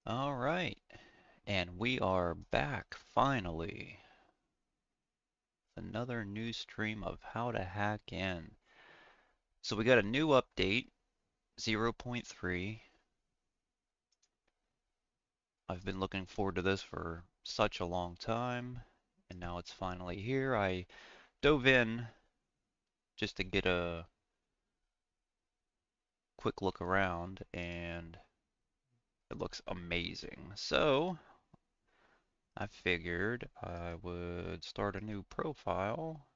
All right, and we are back finally. Another new stream of how to hack in. So we got a new update, 0.3. I've been looking forward to this for such a long time, and now it's finally here. I dove in just to get a quick look around, and it looks amazing. So I figured I would start a new profile.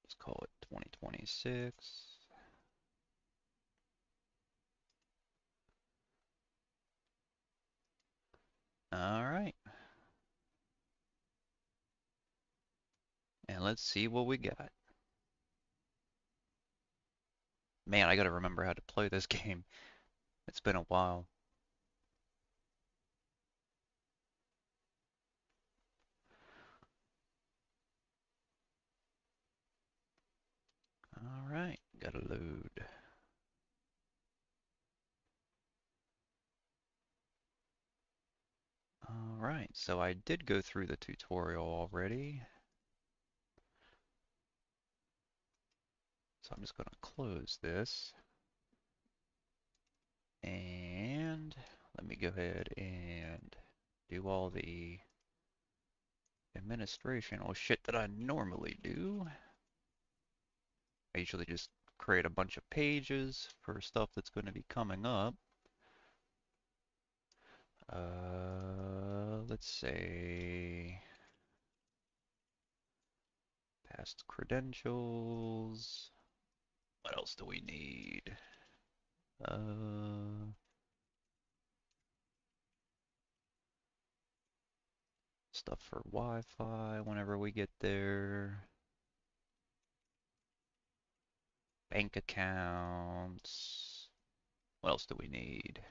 Let's call it 2026. All right, and let's see what we got. Man, I gotta remember how to play this game. It's been a while. All right, gotta load. All right, so I did go through the tutorial already. So I'm just gonna close this. And let me go ahead and do all the administrational shit that I normally do. I usually just create a bunch of pages for stuff that's going to be coming up. Let's say past credentials. What else do we need? Uh, Stuff for Wi-Fi whenever we get there. Bank accounts. What else do we need?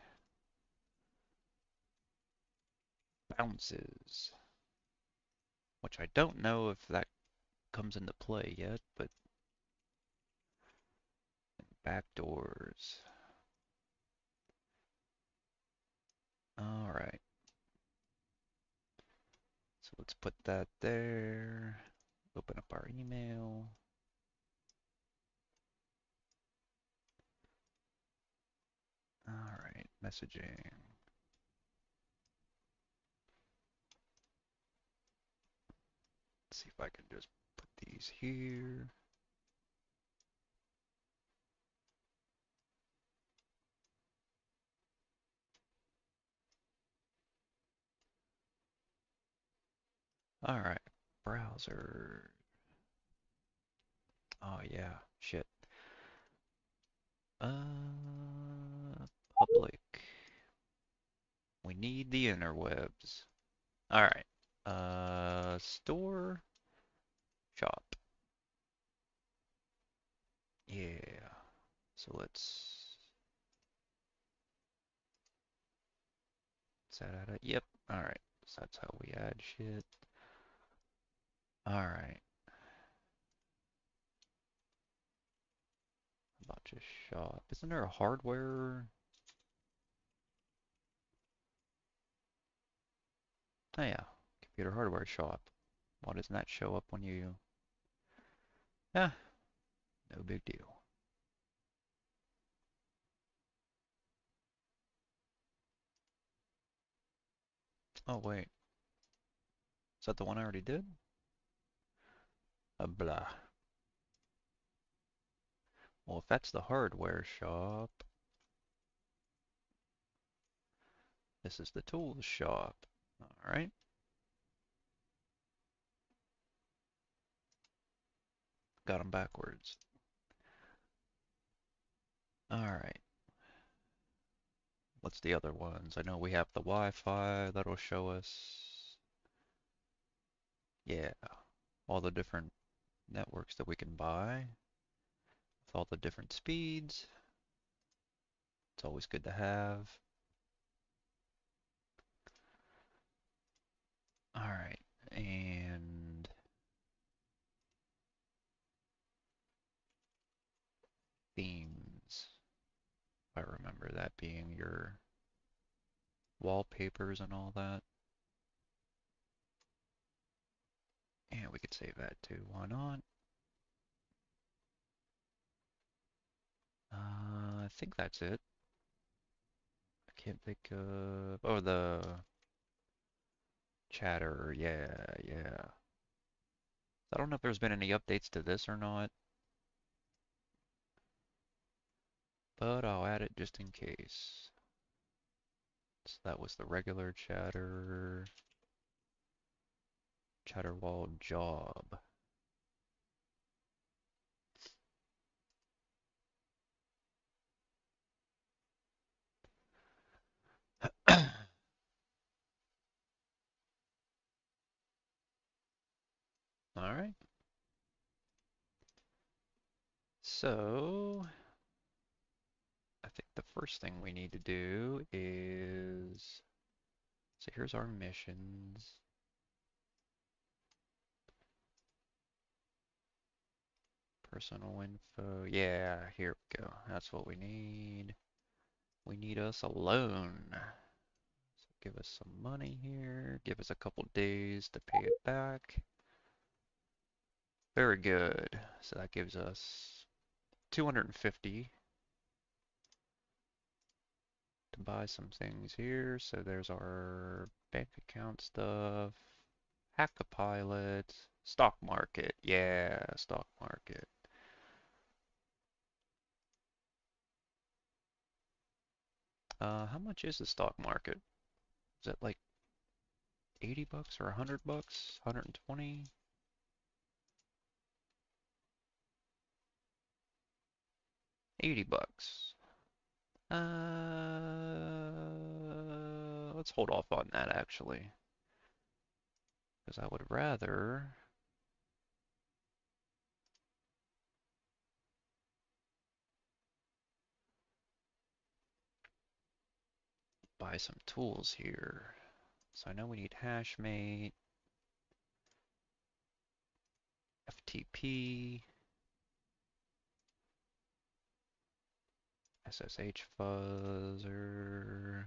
Bounces. Which I don't know if that comes into play yet, but backdoors. Alright, so let's put that there. Open up our email. Alright, messaging. Let's see if I can just put these here. Alright, browser. Oh yeah, shit. Public. We need the interwebs. Alright. Store. Shop. Yeah. So is that add it? Yep. Alright. So that's how we add shit. Alright. About just shop. Isn't there a hardware? Oh yeah. Computer hardware shop. Why doesn't that show up when you... Yeah, no big deal. Oh wait. Is that the one I already did? Blah. Well, if that's the hardware shop, this is the tools shop. Alright. Got them backwards. Alright. What's the other ones? I know we have the Wi-Fi that'll show us. Yeah. All the different networks that we can buy with all the different speeds. It's always good to have. Alright. And themes. I remember that being your wallpapers and all that. And we could save that too. Why not? I think that's it. I can't think of. Oh, the chatter. Yeah, yeah. I don't know if there's been any updates to this or not, but I'll add it just in case. So that was the regular chatter wall job. All right. So I think the first thing we need to do is, so here's our missions. Personal info. Yeah, here we go. That's what we need. We need us a loan. So give us some money here. Give us a couple days to pay it back. Very good. So that gives us 250 to buy some things here. So there's our bank account stuff. Hack a pilot. Stock market. Yeah, stock market. How much is the stock market? Is it like 80 bucks or 100 bucks? 120? 80 bucks. Let's hold off on that actually, because I would rather buy some tools here. So I know we need hashmate, FTP, SSH fuzzer.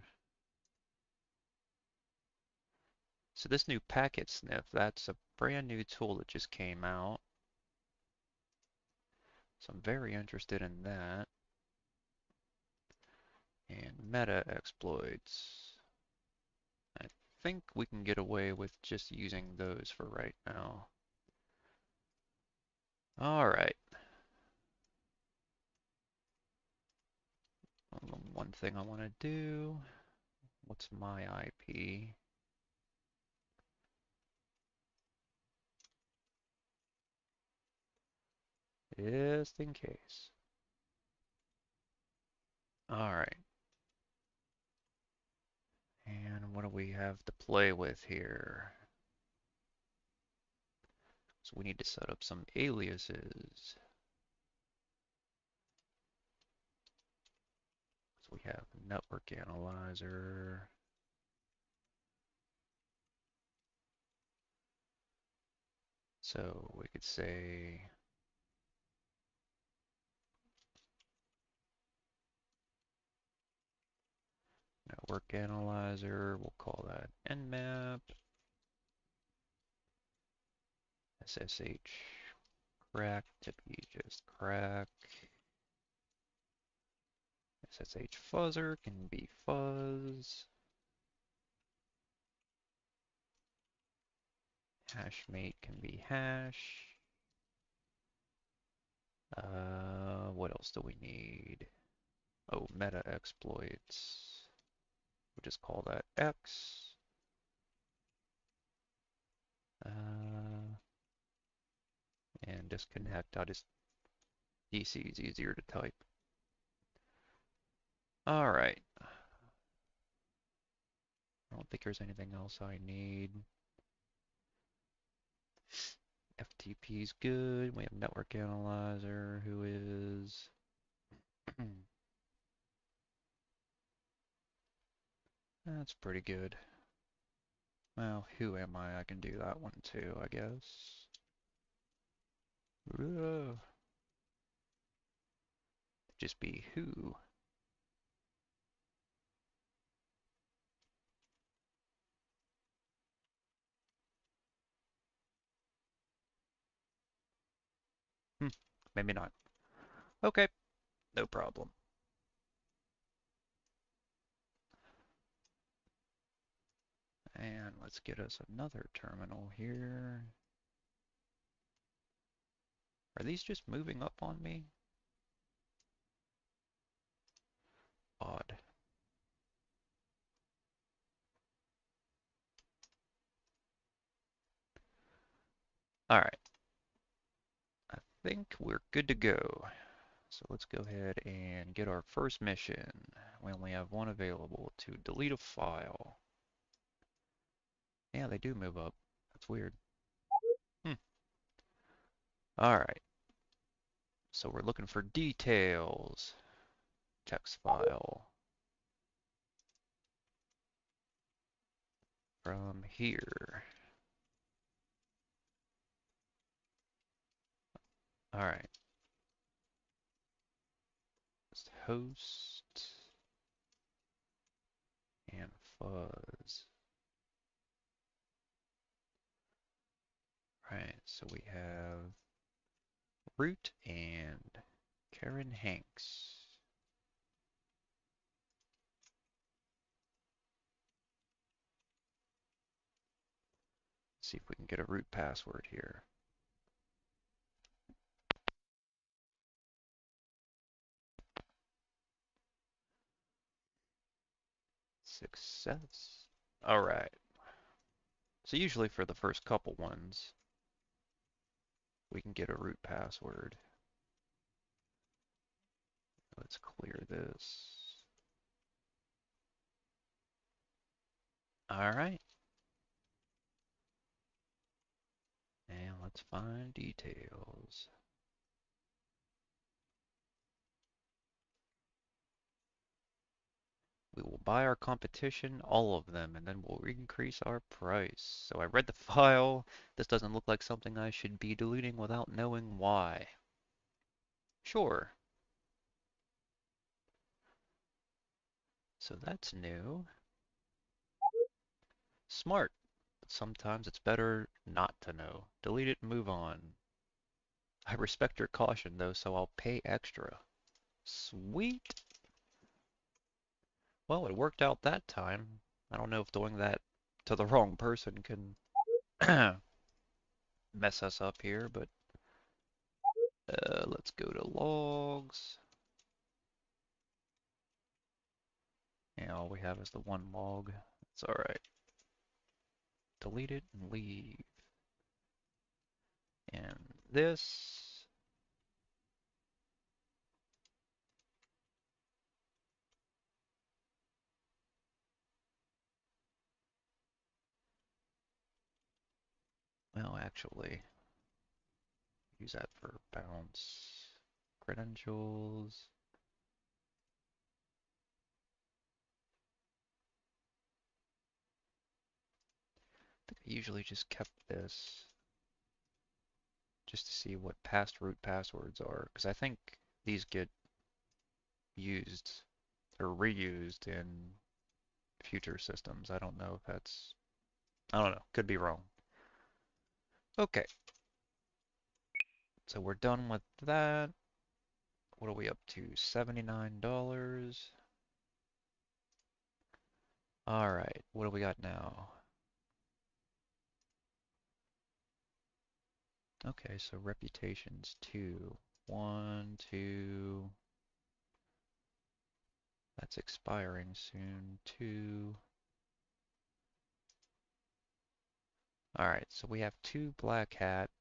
So this new packet sniff, that's a brand new tool that just came out. So I'm very interested in that. And meta exploits. I think we can get away with just using those for right now. All right. One thing I want to do, what's my IP? Just in case. All right. And what do we have to play with here? So we need to set up some aliases. So we have network analyzer. So we could say network analyzer, we'll call that nmap, SSH crack to be just crack, SSH fuzzer can be fuzz, hashmate can be hash. What else do we need? Oh, meta exploits. We'll just call that X. And disconnect. I'll just DC is easier to type. All right. I don't think there's anything else I need. FTP is good. We have network analyzer, who is that's pretty good. Well, who am I? I can do that one too, I guess. Ugh. Just be who. maybe not. Okay, no problem. And let's get us another terminal here. Are these just moving up on me? Odd. All right, I think we're good to go. So let's go ahead and get our first mission. We only have one available to delete a file. Yeah, they do move up. That's weird. Hmm. All right. So we're looking for details. Text file from here. All right. Host and fuzz. Right. So we have root and Karen Hanks. See if we can get a root password here. Success. All right. So usually for the first couple ones, we can get a root password. Let's clear this. All right. And let's find details. We will buy our competition, all of them, and then we'll increase our price. So I read the file. This doesn't look like something I should be deleting without knowing why. Sure. So that's new. Smart. But sometimes it's better not to know. Delete it and move on. I respect your caution though, so I'll pay extra. Sweet. Well, it worked out that time. I don't know if doing that to the wrong person can mess us up here, but let's go to logs. And all we have is the one log. It's all right. Delete it and leave. And this. Well, actually, use that for bounce credentials. I think I usually just kept this just to see what past root passwords are, because I think these get used or reused in future systems. I don't know if that's, I don't know, could be wrong. Okay, so we're done with that. What are we up to? $79. All right, what do we got now? Okay, so reputations 2. 1, 2. That's expiring soon. 2. All right, so we have 2 black hat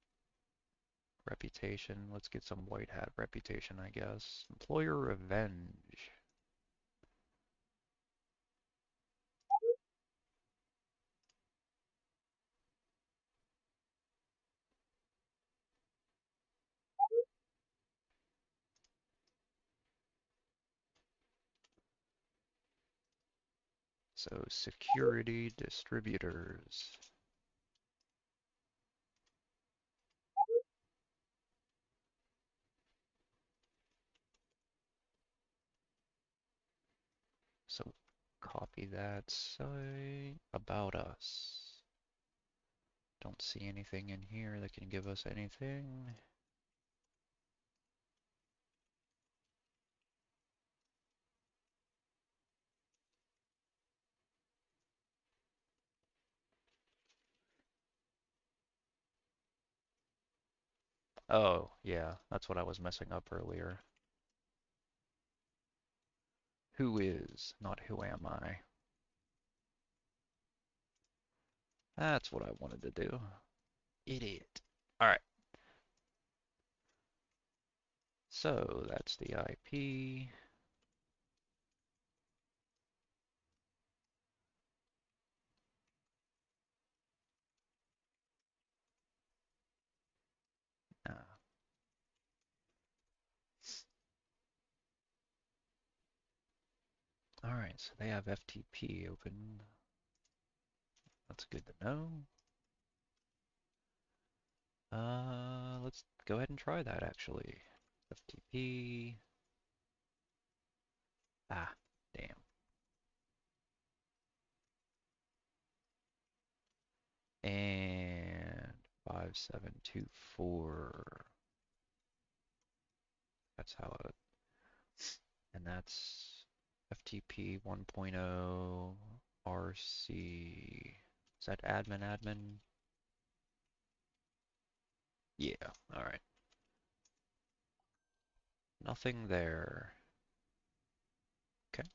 reputation. Let's get some white hat reputation, I guess. Employer revenge. So security distributors. So copy that, say about us. Don't see anything in here that can give us anything. Oh, yeah, that's what I was messing up earlier. Who is, not who am I. That's what I wanted to do. Idiot. All right, so that's the IP. Uh, all right, so they have FTP open. That's good to know. Let's go ahead and try that actually. FTP. Ah, damn. And 5724. That's how it, and that's FTP 1.0 RC. Is that admin? Yeah, all right. Nothing there. Okay.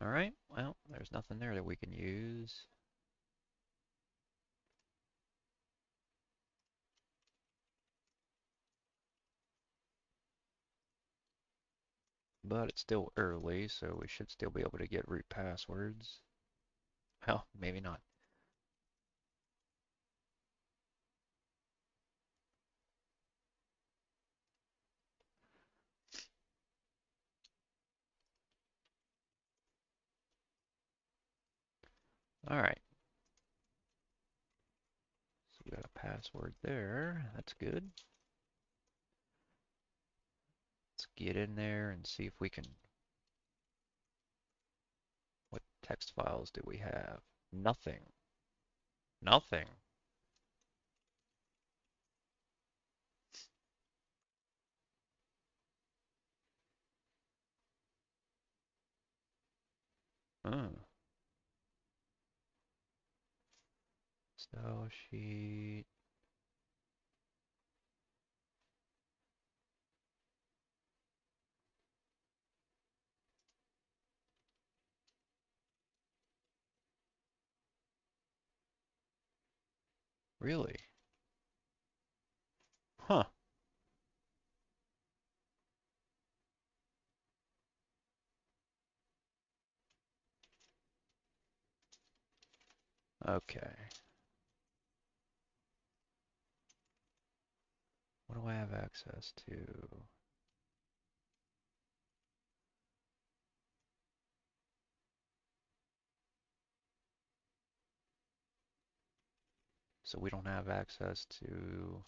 All right. Well, there's nothing there that we can use. But it's still early, so we should still be able to get root passwords. Well, maybe not. All right. So we got a password there. That's good. Let's get in there and see if we can. What text files do we have? Nothing. Nothing. Oh. Style sheet. Really? Huh. Okay. What do I have access to? So we don't have access to.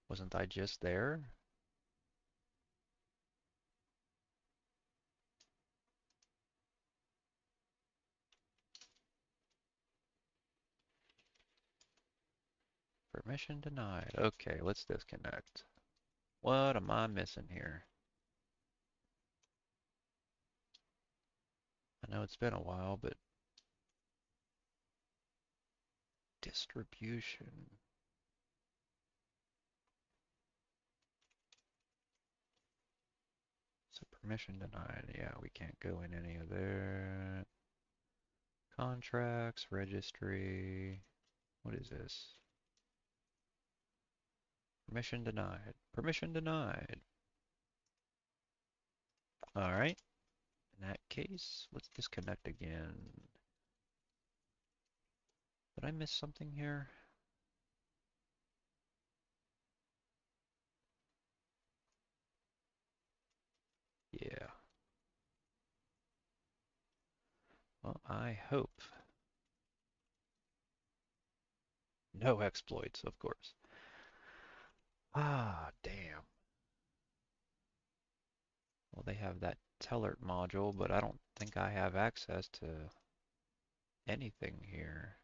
Wasn't I just there? Permission denied. Okay, let's disconnect. What am I missing here? I know it's been a while, but distribution. So permission denied. Yeah, we can't go in any of there. Contracts, registry. What is this? Permission denied. Permission denied. All right. In that case, let's disconnect again. Did I miss something here? Yeah. Well, I hope. No exploits, of course. Ah, damn. Well, they have that Telert module, but I don't think I have access to anything here.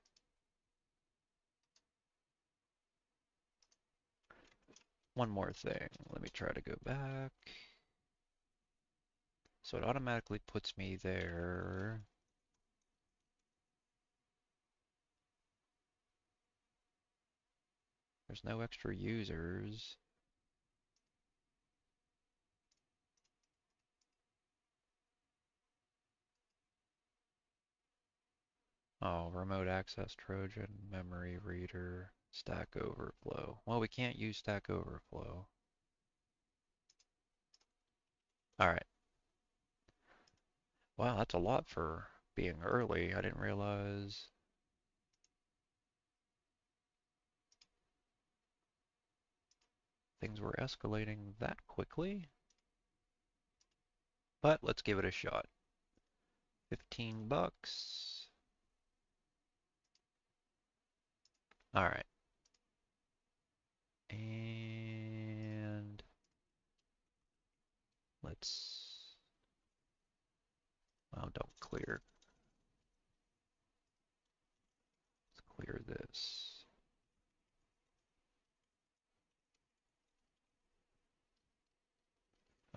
One more thing. Let me try to go back. So it automatically puts me there. There's no extra users. Oh, remote access Trojan, memory reader, Stack Overflow. Well, we can't use Stack Overflow. All right. Wow, that's a lot for being early. I didn't realize things were escalating that quickly. But let's give it a shot. 15 bucks. All right. And let's, well, don't clear. Let's clear this.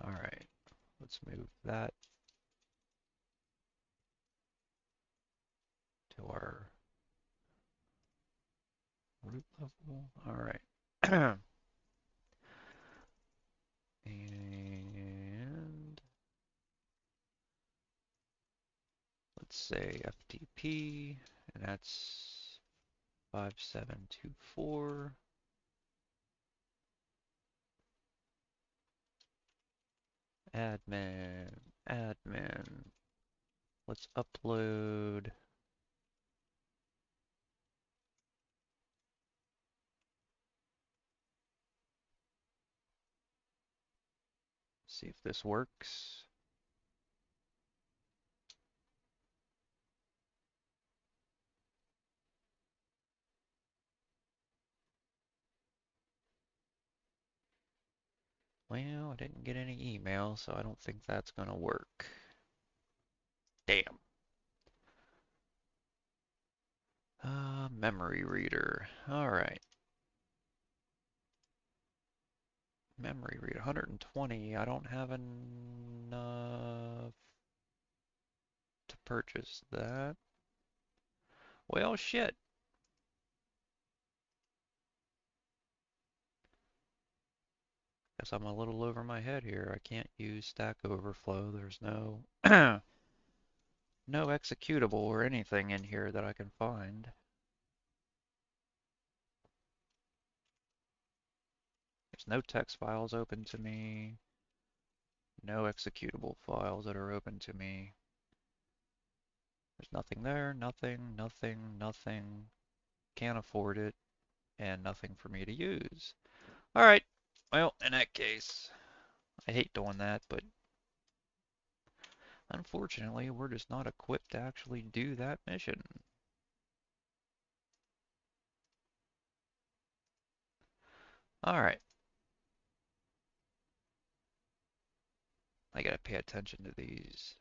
All right. Let's move that to our root level. All right. And let's say FTP, and that's 5724. Admin, admin. Let's upload. See if this works. Well, I didn't get any email, so I don't think that's gonna work. Damn. Memory reader. All right. Memory reader, 120. I don't have enough to purchase that. Well, shit. Guess I'm a little over my head here. I can't use Stack Overflow. There's no no executable or anything in here that I can find. There's no text files open to me. No executable files that are open to me. There's nothing there, nothing, nothing, nothing. Can't afford it, and nothing for me to use. Alright, well, in that case, I hate doing that, but unfortunately, we're just not equipped to actually do that mission. Alright, I gotta pay attention to these.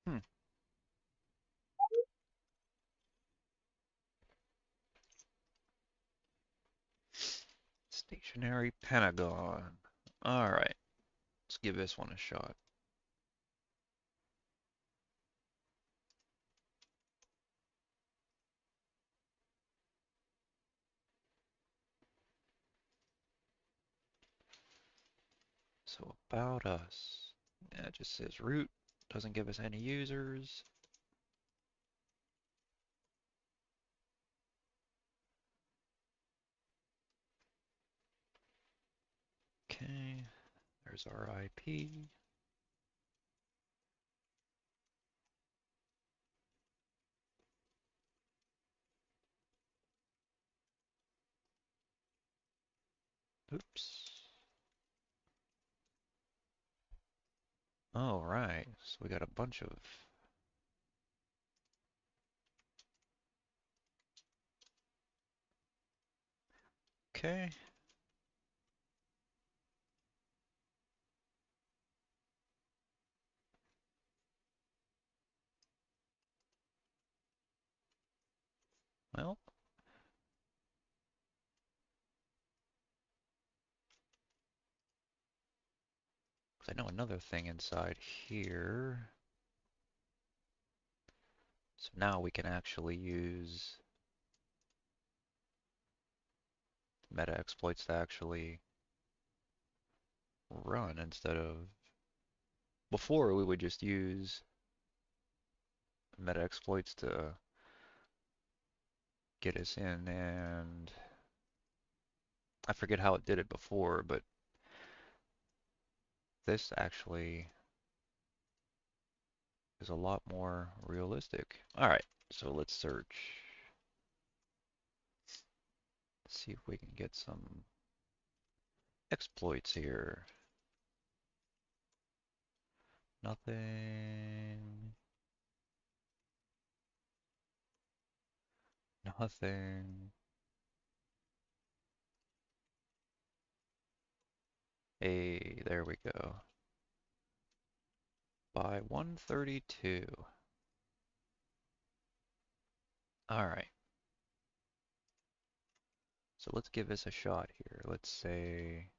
Hmm. Stationary Pentagon. Alright, let's give this one a shot. So about us. Yeah, it just says root. Doesn't give us any users. Okay, there's our IP. Oops. All right, so we got a bunch of. Okay. Well, 'cause I know another thing inside here. So now we can actually use meta exploits to actually run instead of before we would just use meta exploits to get us in, and I forget how it did it before, but this actually is a lot more realistic. All right, so let's search. See if we can get some exploits here. Nothing. Nothing. Hey, there we go. By 132. All right. So let's give this a shot here. Let's say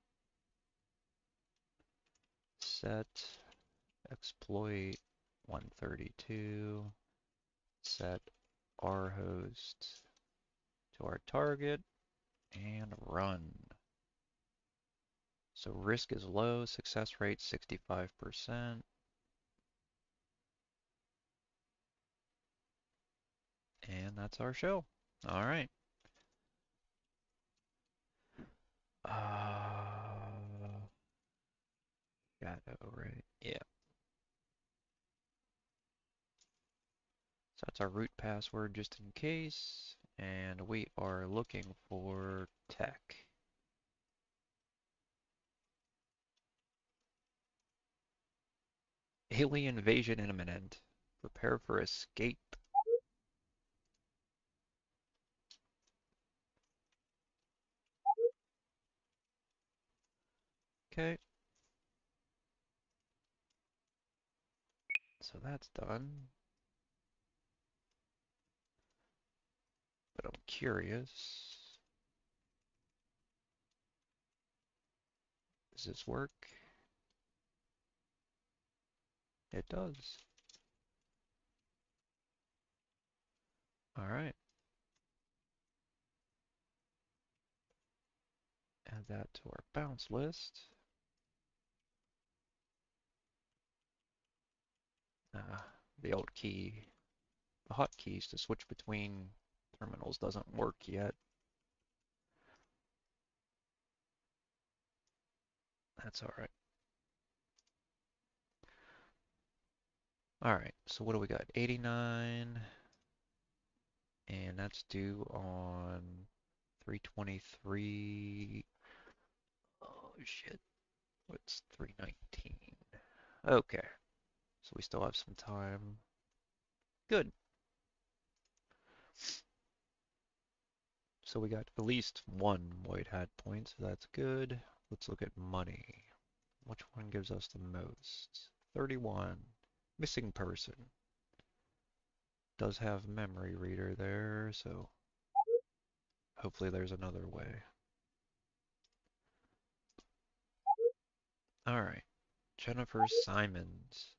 set exploit 132, set our host to our target, and run. So risk is low, success rate 65%, and that's our show. All right. Shadow, right? Yeah. So that's our root password just in case. And we are looking for tech. Alien invasion imminent. Prepare for escape. Okay, so that's done. But I'm curious. Does this work? It does. All right. Add that to our bounce list. The old key, the hotkeys to switch between terminals doesn't work yet. That's all right. All right, so what do we got? 89, and that's due on 323. Oh shit, what's 319? Okay, so we still have some time. Good. So we got at least one white hat point, so that's good. Let's look at money. Which one gives us the most? 31. Missing person. Does have memory reader there, so hopefully there's another way. Alright. Jennifer Simons.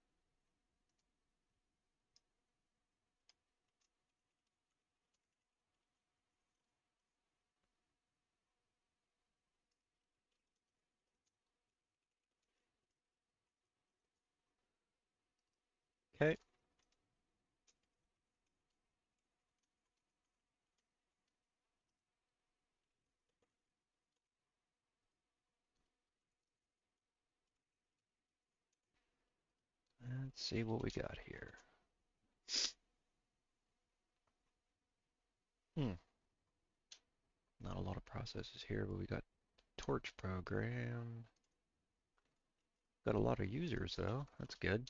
Okay. Let's see what we got here. Hmm. Not a lot of processes here, but we got torch program. Got a lot of users though. That's good.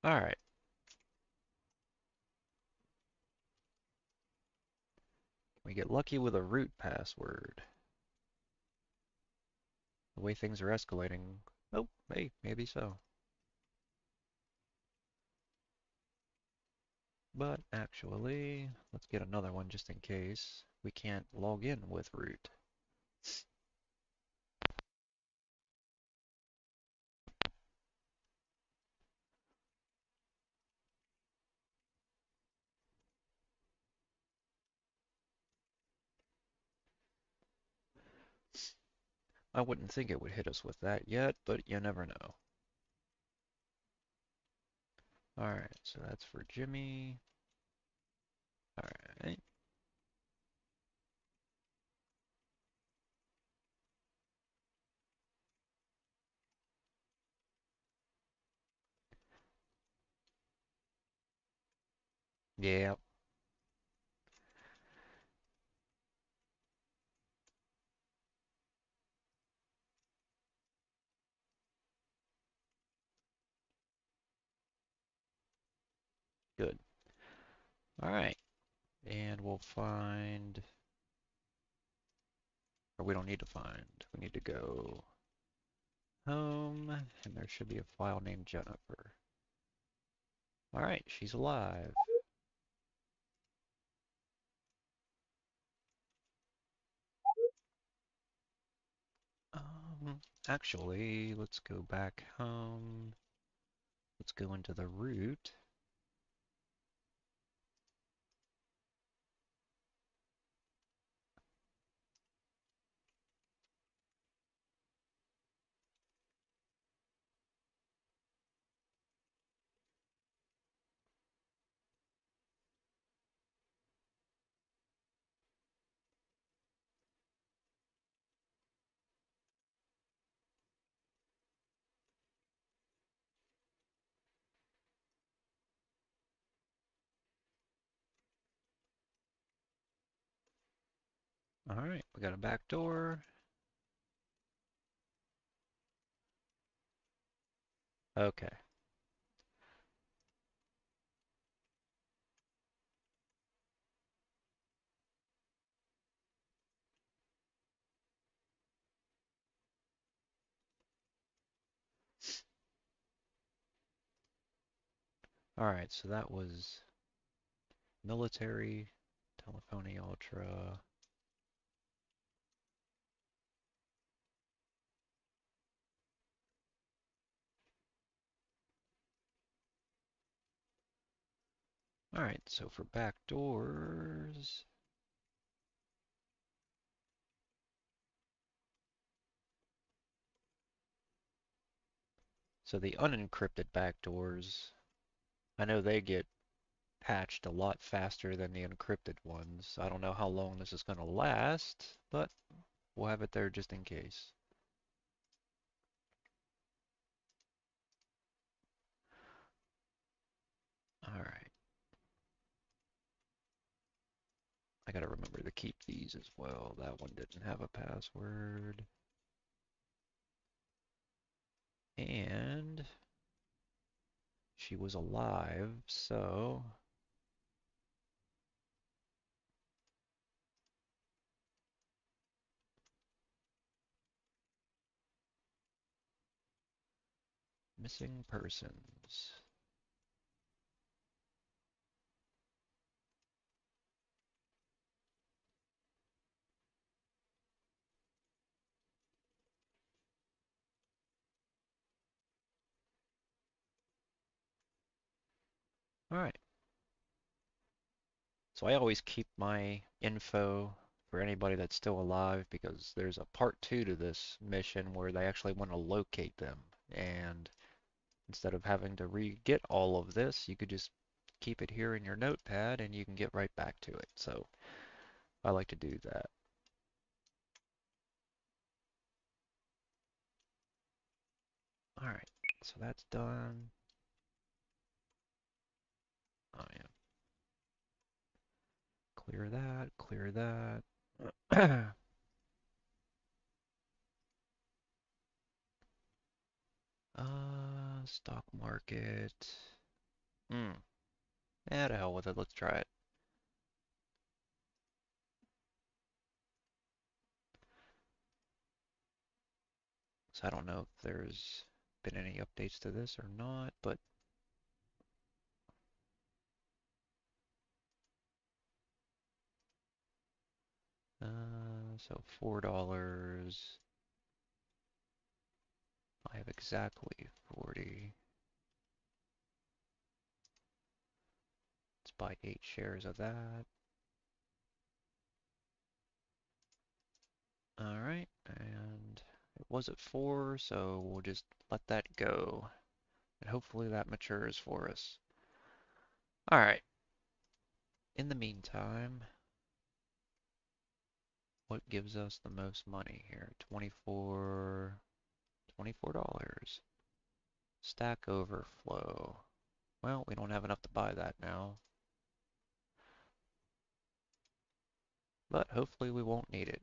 Alright. We get lucky with a root password. The way things are escalating. Oh, hey, maybe so. But actually, let's get another one just in case we can't log in with root. I wouldn't think it would hit us with that yet, but you never know. Alright, so that's for Jimmy. Alright, yeah, good. Alright, and we'll find, or we don't need to find, we need to go home, and there should be a file named Jennifer. Alright, she's alive. Actually, let's go back home. Let's go into the root. Alright, we got a back door. Okay. Alright, so that was military, telephony ultra. Alright, so for back doors, so the unencrypted back doors, I know they get patched a lot faster than the encrypted ones. I don't know how long this is going to last, but we'll have it there just in case. Alright, I gotta remember to keep these as well. That one didn't have a password. And she was alive, so missing persons. Alright, so I always keep my info for anybody that's still alive because there's a part two to this mission where they actually want to locate them. And instead of having to re-get all of this, you could just keep it here in your notepad and you can get right back to it. So I like to do that. Alright, so that's done. Oh yeah. Clear that, clear that. Stock market. Hmm. Yeah, to hell with it. Let's try it. I don't know if there's been any updates to this or not, but so $4. I have exactly 40. Let's buy 8 shares of that. Alright, and it was at 4, so we'll just let that go. And hopefully that matures for us. Alright, in the meantime, what gives us the most money here? $24. Stack Overflow. Well, we don't have enough to buy that now, but hopefully we won't need it.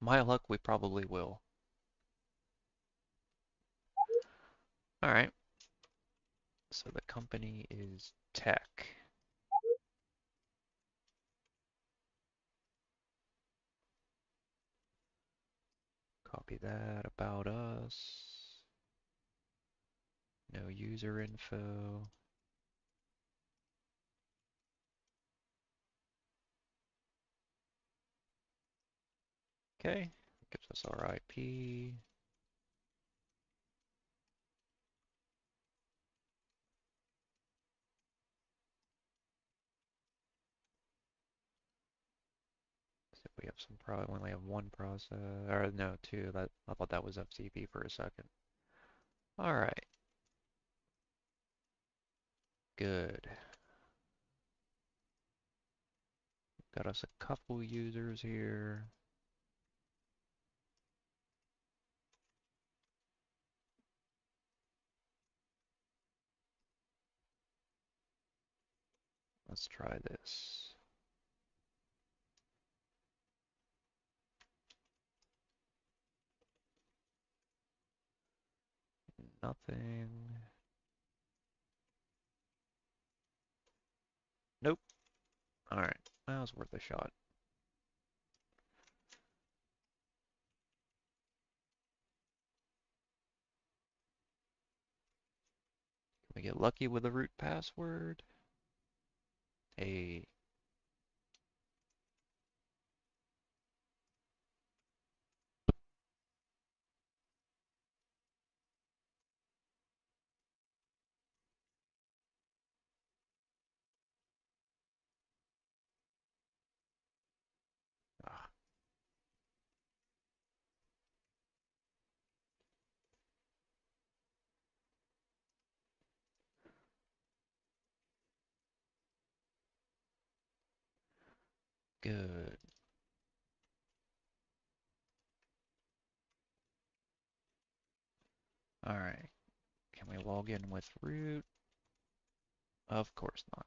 My luck, we probably will. Alright, so the company is Tech. Copy that, about us. No user info. Okay, gives us our IP. So we have some we only have one process, or no, two. That I thought that was FTP for a second. All right, good. Got us a couple users here. Let's try this. Nothing. Nope. All right, that was worth a shot. Can we get lucky with a root password? A ah, good. All right. Can we log in with root? Of course not.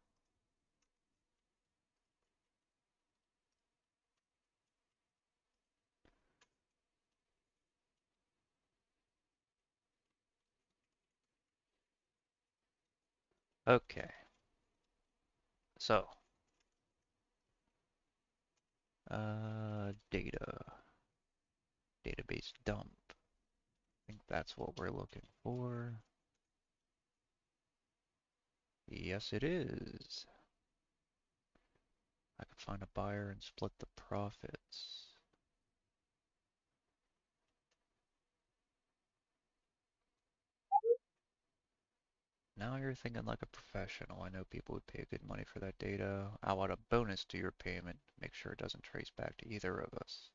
Okay. So, data, database dump. I think that's what we're looking for. Yes, it is. I could find a buyer and split the profits. Now you're thinking like a professional. I know people would pay good money for that data. I want a bonus to your payment. Make sure it doesn't trace back to either of us.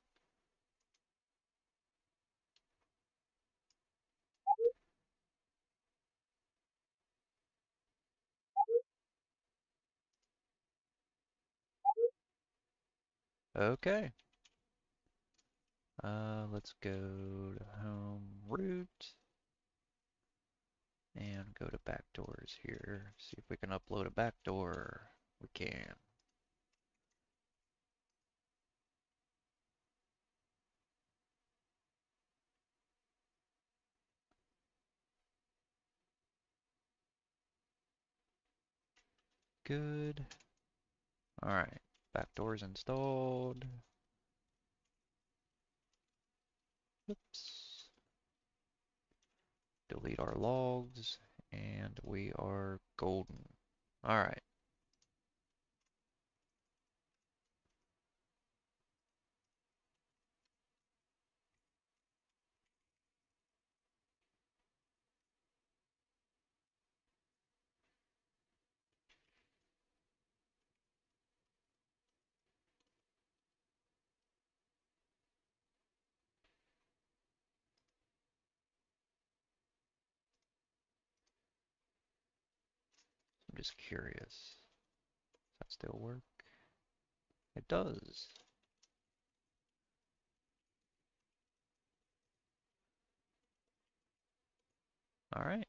Okay. Let's go to home root and go to backdoors here. See if we can upload a backdoor. We can. Good. Alright. Backdoors installed. Oops. delete our logs, and we are golden. All right. I'm just curious. Does that still work? It does. All right.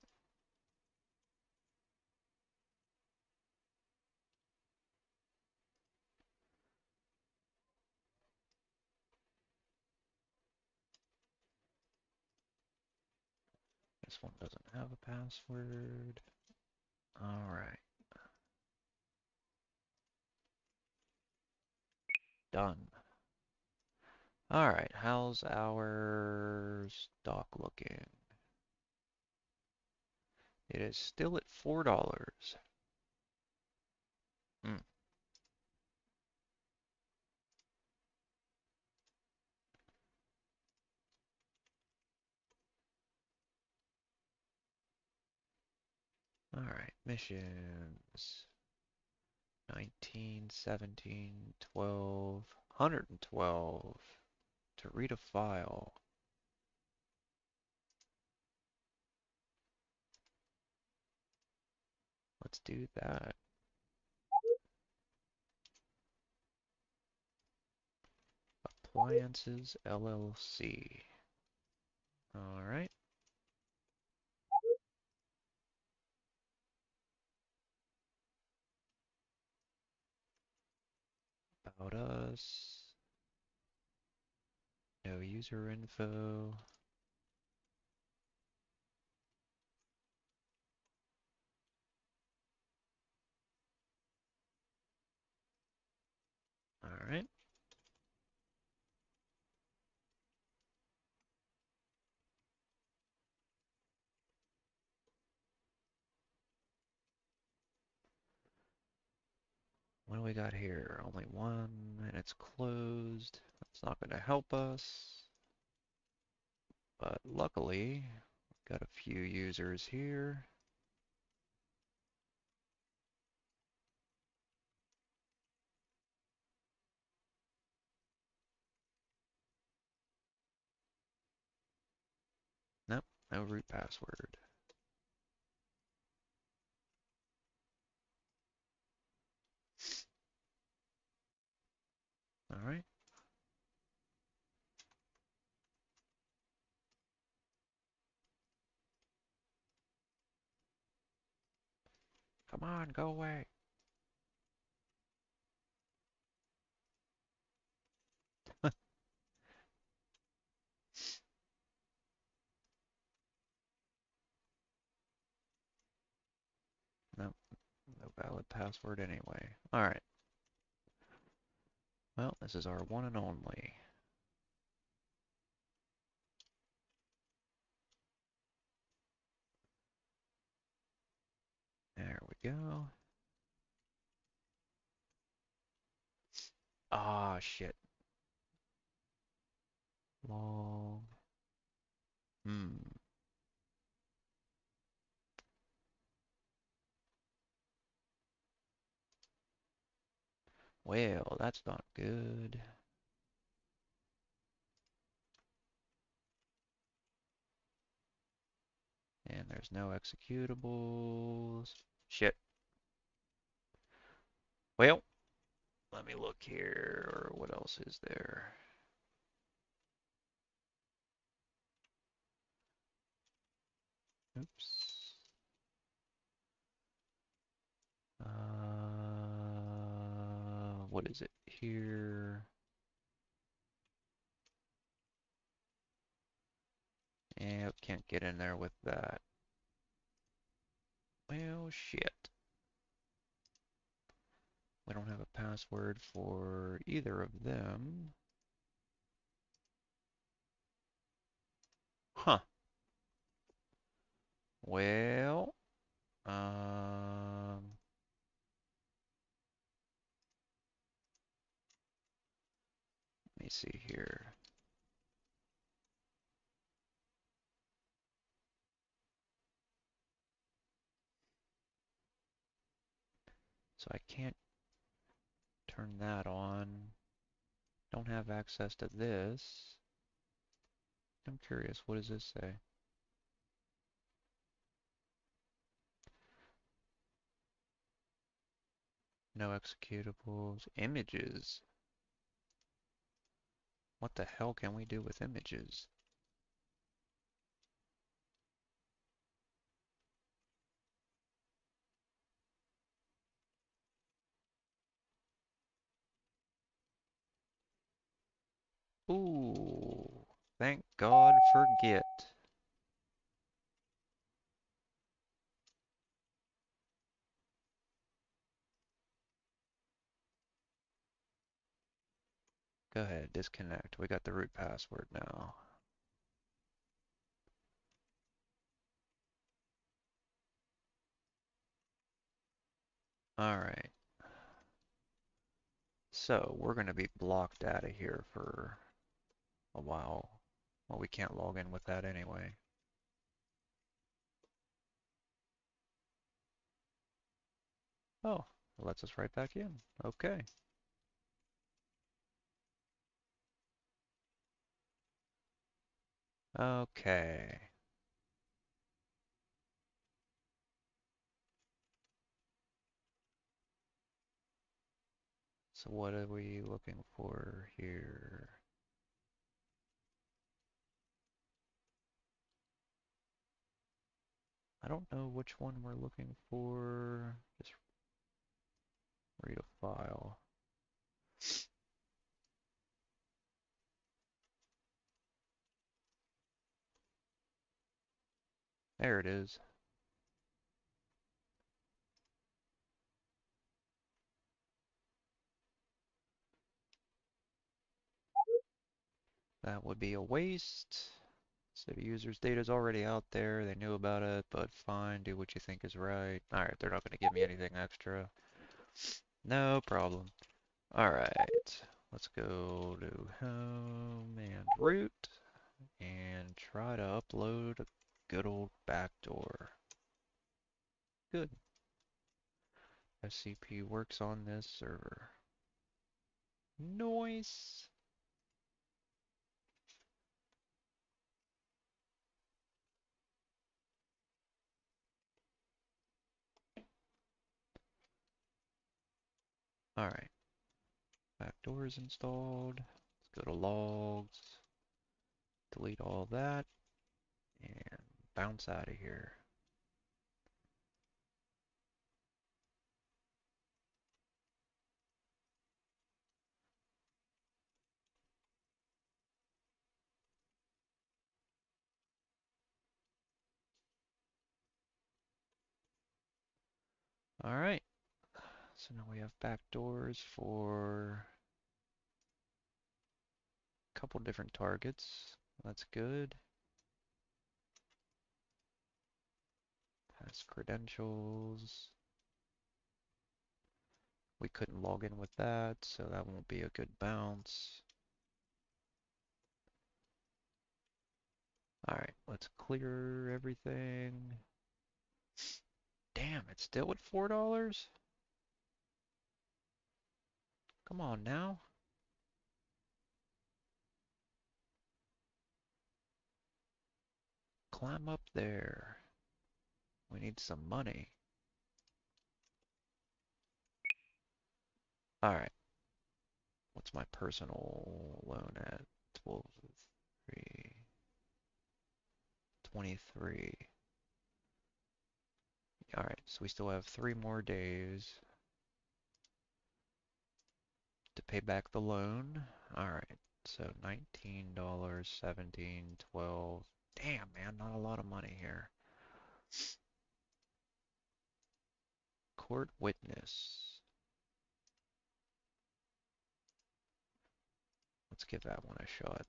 This one doesn't have a password. All right. Done. All right. How's our stock looking? It is still at $4. Hmm. All right. Missions. 19, 17, 12, 112 to read a file. Let's do that. Appliances LLC. All right. About us. No user info. All right. What do we got here? Only one, and it's closed. That's not going to help us. But luckily, we've got a few users here. Nope, no root password. All right. Come on, go away. Nope, no valid password anyway. All right. Well, this is our one and only. There we go. Ah, shit. Long. Hmm. Well, that's not good. And there's no executables. Shit. Well, let me look here. What else is there? Oops. What is it here? Yep, can't get in there with that. Well, shit. We don't have a password for either of them. Huh. Well, let me see here. So I can't turn that on. Don't have access to this. I'm curious, what does this say? No executables. Images. What the hell can we do with images? Ooh, thank God for Git. Go ahead, disconnect. We got the root password now. All right. So we're going to be blocked out of here for a while. Well, we can't log in with that anyway. Oh, it lets us right back in. Okay. Okay. So what are we looking for here? I don't know which one we're looking for. Just read a file. There it is. That would be a waste. So the user's data is already out there. They knew about it, but fine, do what you think is right. Alright, they're not going to give me anything extra. No problem. Alright, let's go to home and root and try to upload a good old backdoor. Good. SCP works on this server. Nice. Alright, backdoor is installed. Let's go to logs, delete all that, and bounce out of here. Alright, so now we have backdoors for a couple different targets. That's good. Pass credentials. We couldn't log in with that, so that won't be a good bounce. Alright, let's clear everything. Damn, it's still at $4? Come on now. Climb up there. We need some money. Alright, what's my personal loan at? 12, 3, 23. Alright, so we still have 3 more days to pay back the loan. Alright, so $19, 17, 12. Damn, man, not a lot of money here. Court witness. Let's give that one a shot.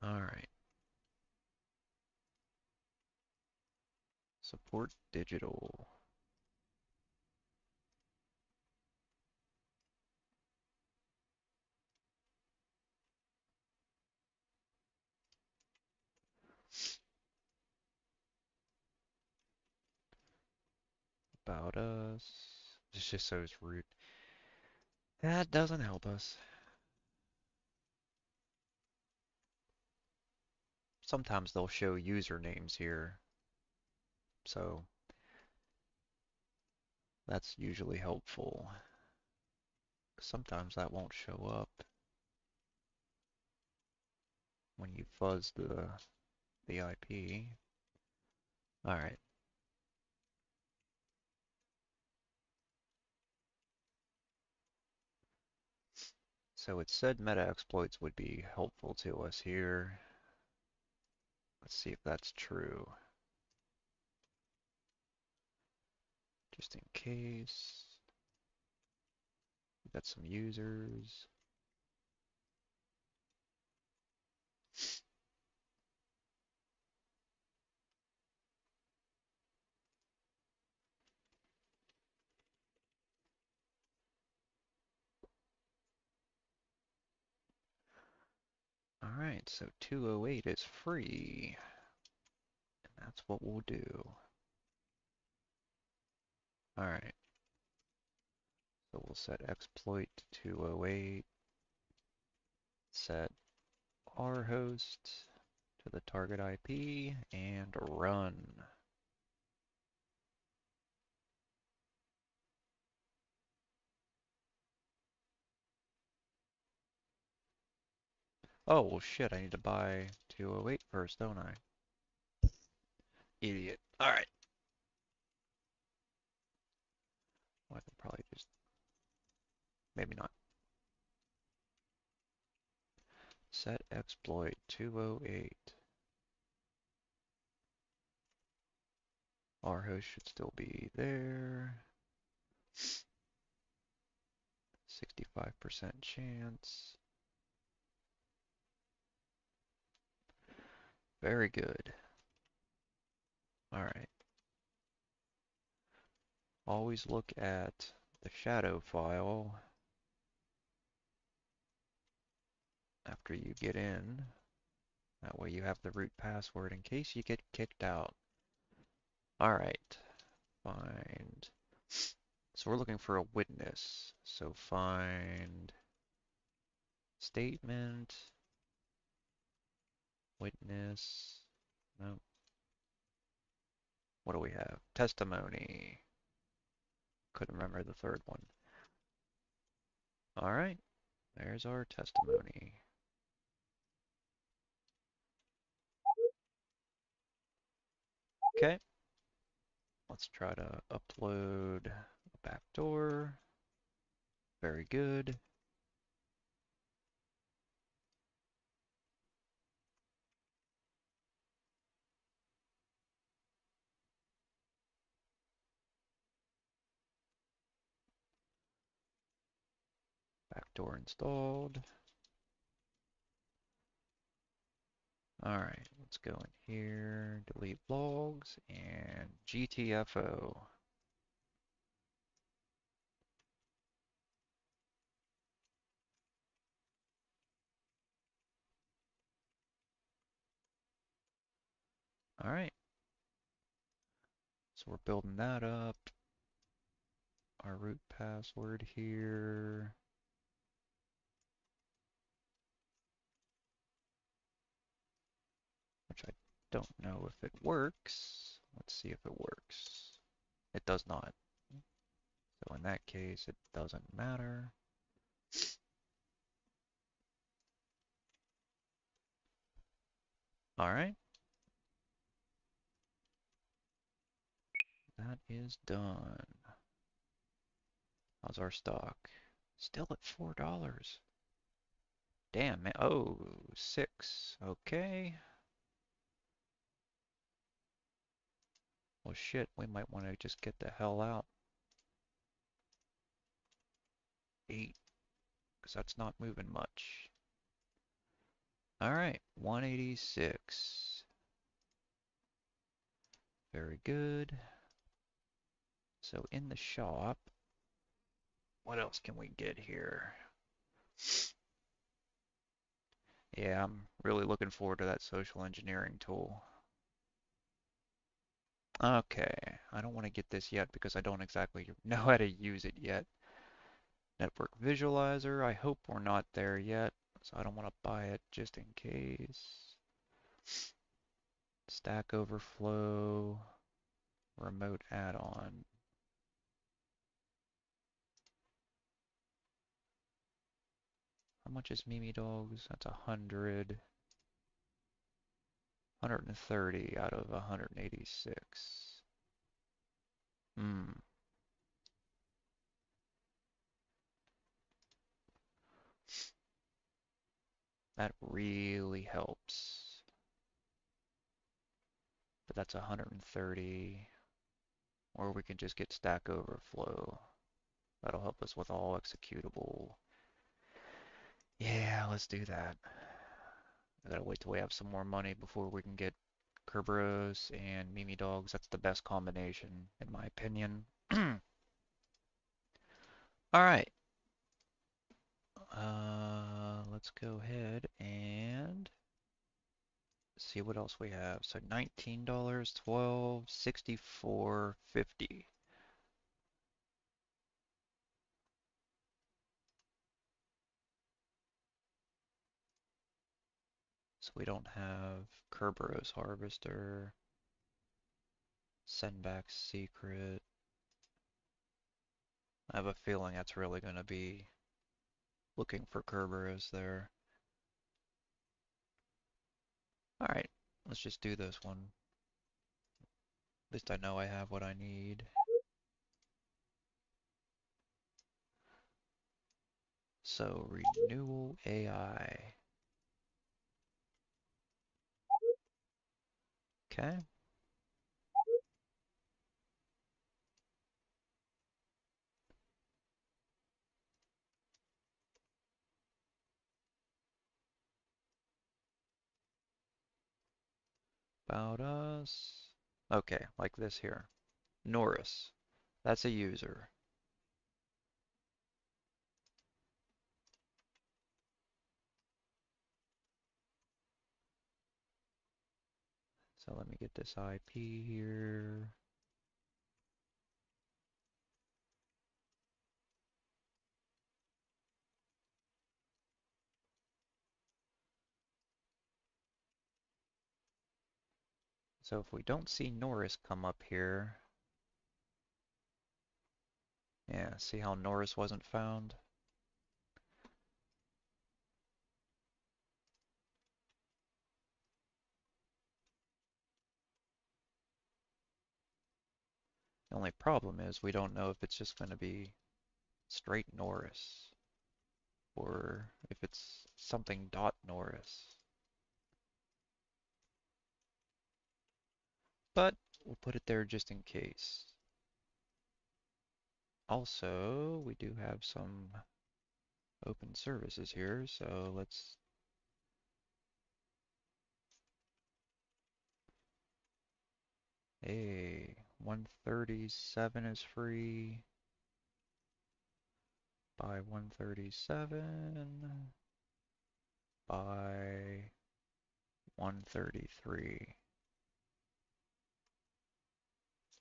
All right. Support digital. About us. This just shows root. That doesn't help us. Sometimes they'll show usernames here, so that's usually helpful. Sometimes that won't show up when you fuzz the IP. All right. So it said meta exploits would be helpful to us here. Let's see if that's true. Just in case. We got some users. All right, so 208 is free, and that's what we'll do. All right, so we'll set exploit 208, set our host to the target IP, and run. Oh, well shit, I need to buy 208 first, don't I? Idiot. All right. Well, I can probably just, maybe not. Set exploit 208. Our host should still be there. 65% chance. Very good. All right. Always look at the shadow file after you get in. That way you have the root password in case you get kicked out. All right. Find. So we're looking for a witness. So find statement, witness. No. What do we have? Testimony. Couldn't remember the third one. All right. There's our testimony. Okay. Let's try to upload a backdoor. Very good. Backdoor installed. All right, let's go in here, delete logs, and GTFO. All right, so we're building that up. Our root password here. Which I don't know if it works. Let's see if it works. It does not. So in that case, it doesn't matter. All right. That is done. How's our stock? Still at $4. Damn, man. Oh, 6. Okay. Well, shit, we might want to just get the hell out. 8, because that's not moving much. All right, 186. Very good. So in the shop, what else can we get here? Yeah, I'm really looking forward to that social engineering tool. Okay, I don't want to get this yet because I don't exactly know how to use it yet. Network visualizer, I hope we're not there yet, so I don't want to buy it just in case. Stack Overflow, remote add-on. How much is Mimi Dogs? That's 130 out of 186. Hmm, that really helps. But that's 130. Or we can just get Stack Overflow. That'll help us with all executable. Yeah, let's do that. I gotta wait till we have some more money before we can get Kerberos and Mimi Dogs. That's the best combination, in my opinion. Alright, let's go ahead and see what else we have. So $19, 12, 64.50. So we don't have Kerberos Harvester, Send Back Secret. I have a feeling that's really going to be looking for Kerberos there. Alright, let's just do this one. At least I know I have what I need. So, Renewal AI. Okay. About us. Okay, like this here. Norris. That's a user. So let me get this IP here. So if we don't see Norris come up here, yeah, see how Norris wasn't found? The only problem is we don't know if it's just going to be straight Norris or if it's something dot Norris. But we'll put it there just in case. Also, we do have some open services here, so let's hey, 137 is free. Buy 137. Buy 133.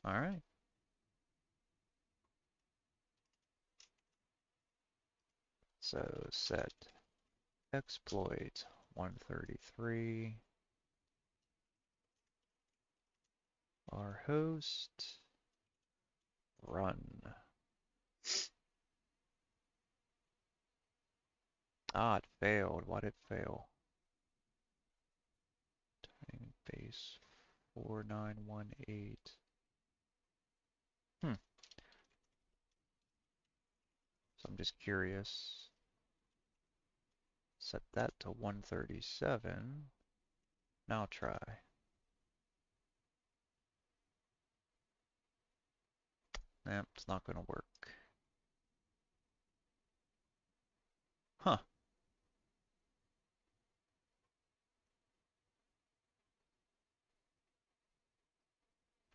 All right. So set exploit 133. Our host run. Ah, it failed. Why did it fail? Time base 4918. Hmm. So I'm just curious. Set that to 137. Now try. Nah, it's not gonna work. Huh.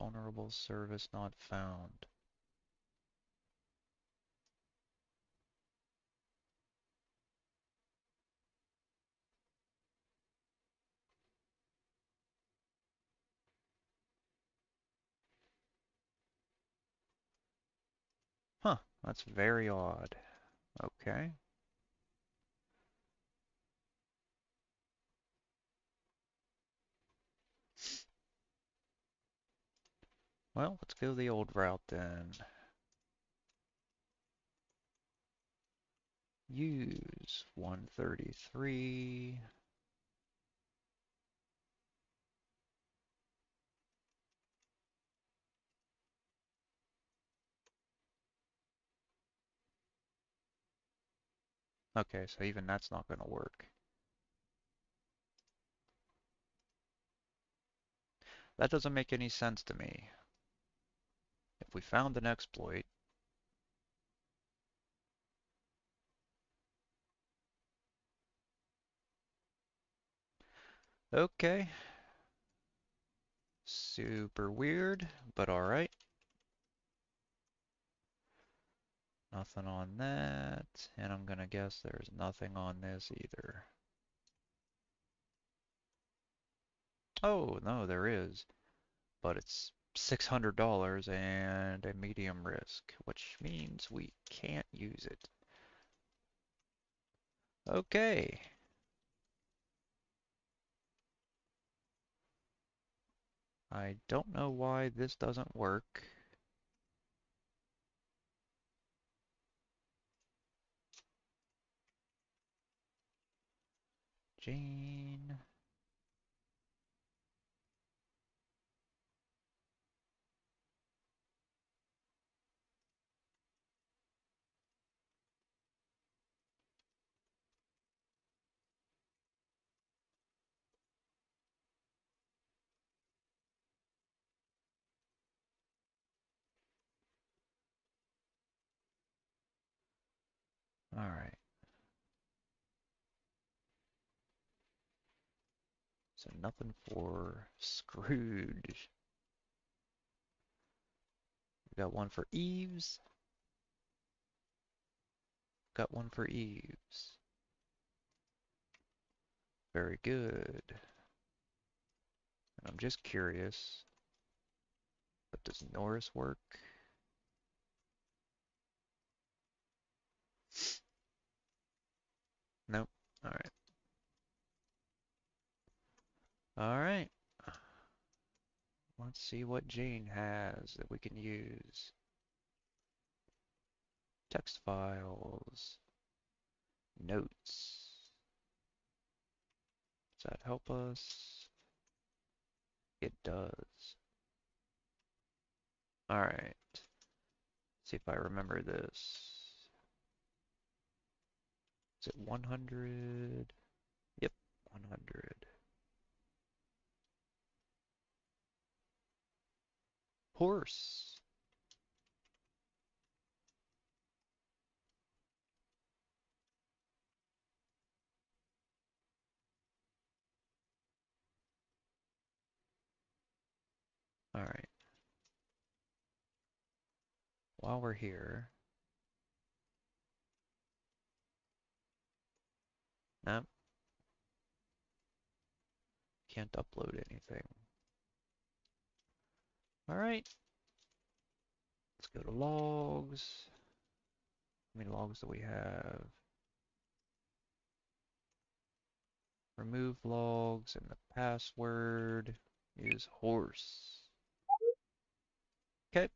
Vulnerable service not found. Huh, that's very odd. Okay. Well, let's go the old route then. Use 133. Okay, so even that's not going to work. That doesn't make any sense to me. If we found an exploit, okay. Super weird, but alright. Nothing on that, and I'm gonna guess there's nothing on this either. Oh, no, there is, but it's $600 and a medium risk, which means we can't use it. Okay. I don't know why this doesn't work. Jane. Alright. So nothing for Scrooge. We got one for Eves. Got one for Eves. Very good. And I'm just curious, but does Norris work? Nope. Alright. Alright. Let's see what Jane has that we can use. Text files. Notes. Does that help us? It does. Alright. See if I remember this. Is it 100? Yep, 100. Horse. Alright. While we're here. Nope. Can't upload anything. Alright. Let's go to logs. How many logs do we have? Remove logs, and the password is horse. Okay.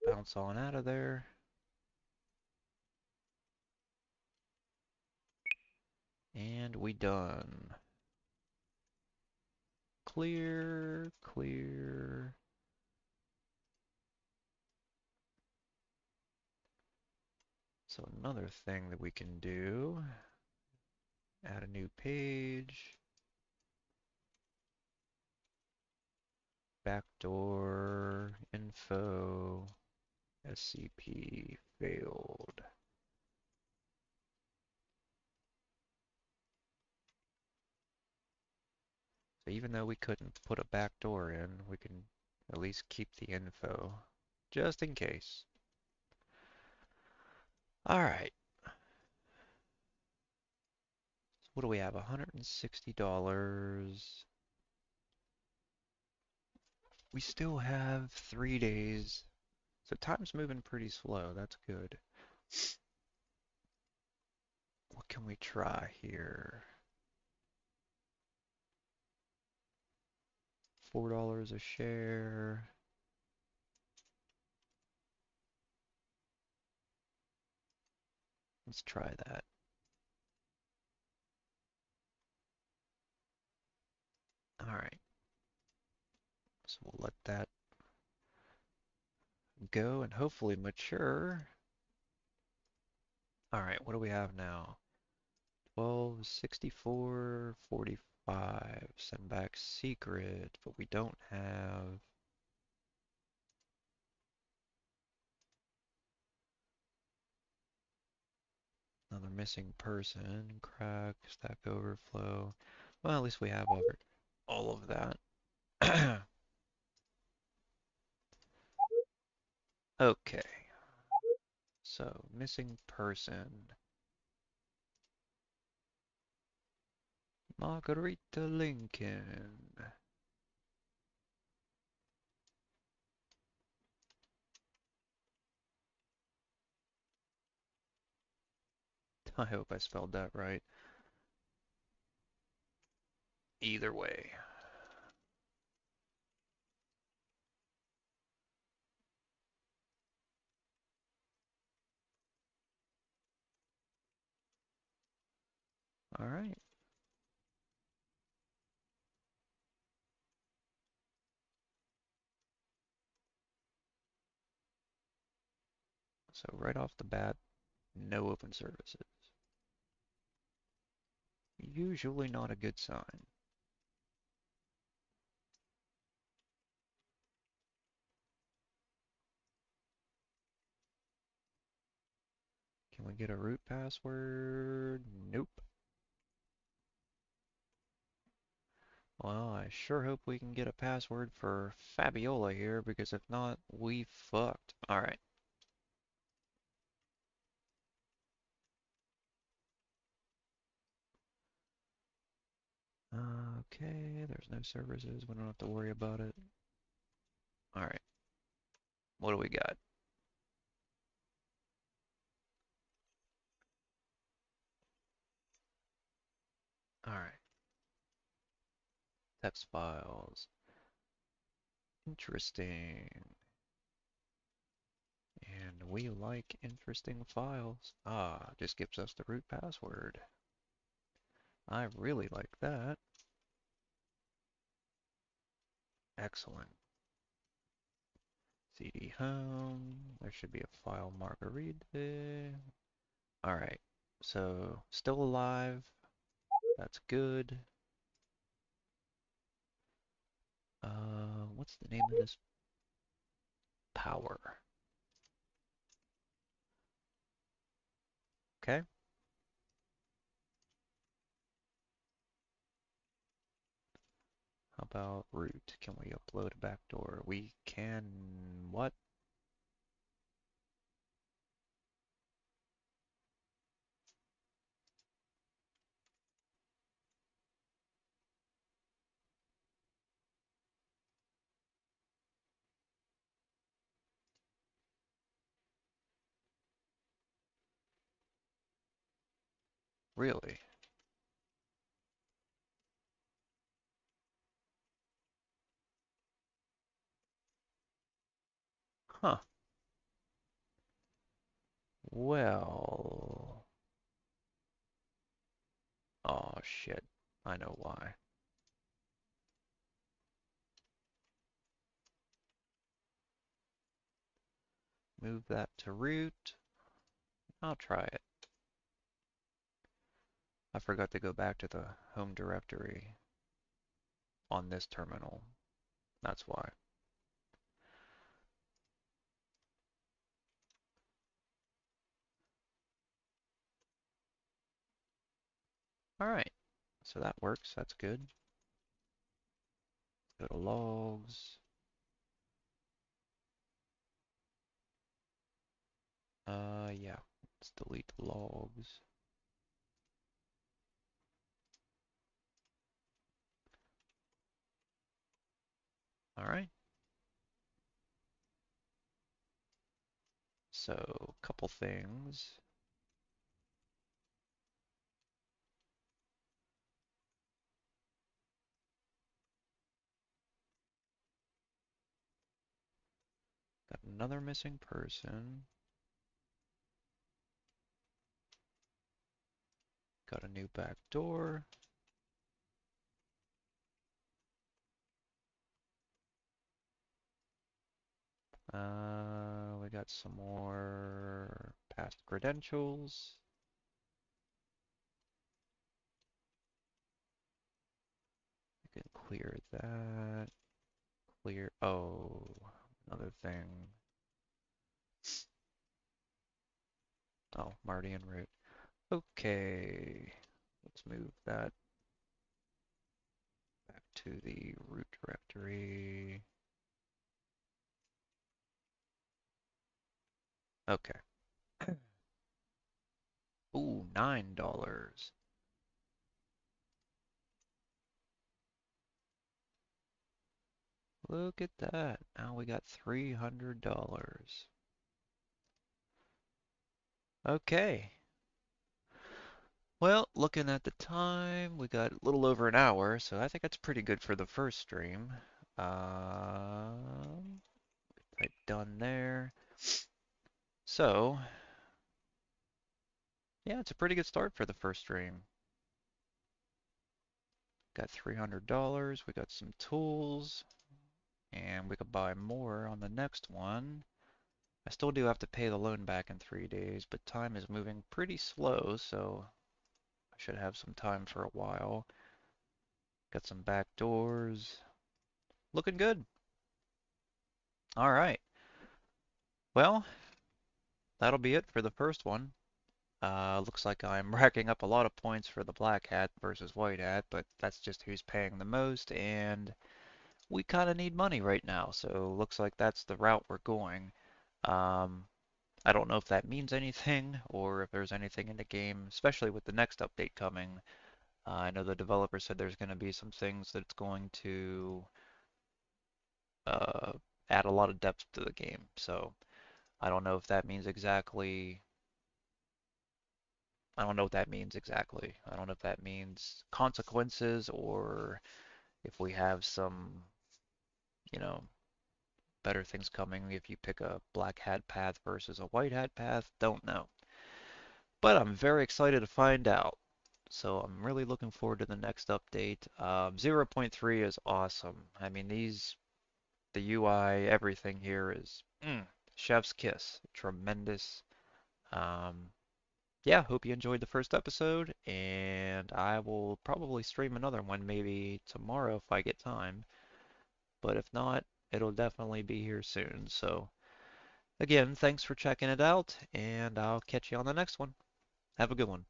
Bounce on out of there. And we done. Clear, clear. So another thing that we can do, add a new page. Backdoor info SCP failed. So even though we couldn't put a back door in, we can at least keep the info, just in case. Alright, so what do we have? $160. We still have 3 days. So time's moving pretty slow. That's good. What can we try here? $4 a share. Let's try that. All right. So we'll let that go and hopefully mature. All right, what do we have now? 12, 64, 45. Send back secret, but we don't have another missing person. Crack, stack overflow. Well, at least we have all of that. Okay, so missing person. Margarita Lincoln. I hope I spelled that right. Either way. All right. So right off the bat, no open services. Usually not a good sign. Can we get a root password? Nope. Well, I sure hope we can get a password for Fabiola here, because if not, we fucked. Alright. Okay, there's no services. We don't have to worry about it. Alright. What do we got? Alright. Text files. Interesting. And we like interesting files. Ah, just gives us the root password. I really like that. Excellent. CD home. There should be a file margarita. Alright, so still alive. That's good. What's the name of this? Power. Okay. How about root? Can we upload a backdoor? We can what? Really? Huh. Well. Oh shit. I know why. Move that to root. I'll try it. I forgot to go back to the home directory on this terminal. That's why. Alright. So that works. That's good. Go to logs. Yeah, let's delete the logs. All right. So, a couple things. Got another missing person. Got a new back door. We got some more past credentials. We can clear that. Clear. Oh, another thing. Oh, Marty and root. Okay, let's move that back to the root directory. Okay. Ooh, $9. Look at that. Now we got $300. Okay. Well, looking at the time, we got a little over an hour, so I think that's pretty good for the first stream. Type done there. So, yeah, it's a pretty good start for the first stream. Got $300, we got some tools, and we could buy more on the next one. I still do have to pay the loan back in 3 days, but time is moving pretty slow, so I should have some time for a while. Got some back doors. Looking good. All right. Well, that'll be it for the first one. Looks like I'm racking up a lot of points for the black hat versus white hat, but that's just who's paying the most, and we kind of need money right now, so looks like that's the route we're going. Um, I don't know if that means anything or if there's anything in the game, especially with the next update coming. I know the developer said there's going to be some things that it's going to uh, add a lot of depth to the game, so I don't know if that means exactly. I don't know what that means exactly. I don't know if that means consequences or if we have some, you know, better things coming if you pick a black hat path versus a white hat path. Don't know. But I'm very excited to find out. So I'm really looking forward to the next update. 0.3 is awesome. I mean, the UI, everything here is chef's kiss. Tremendous. Um, yeah, hope you enjoyed the first episode, and I will probably stream another one maybe tomorrow if I get time. But if not, it'll definitely be here soon. So, again, thanks for checking it out, and I'll catch you on the next one. Have a good one.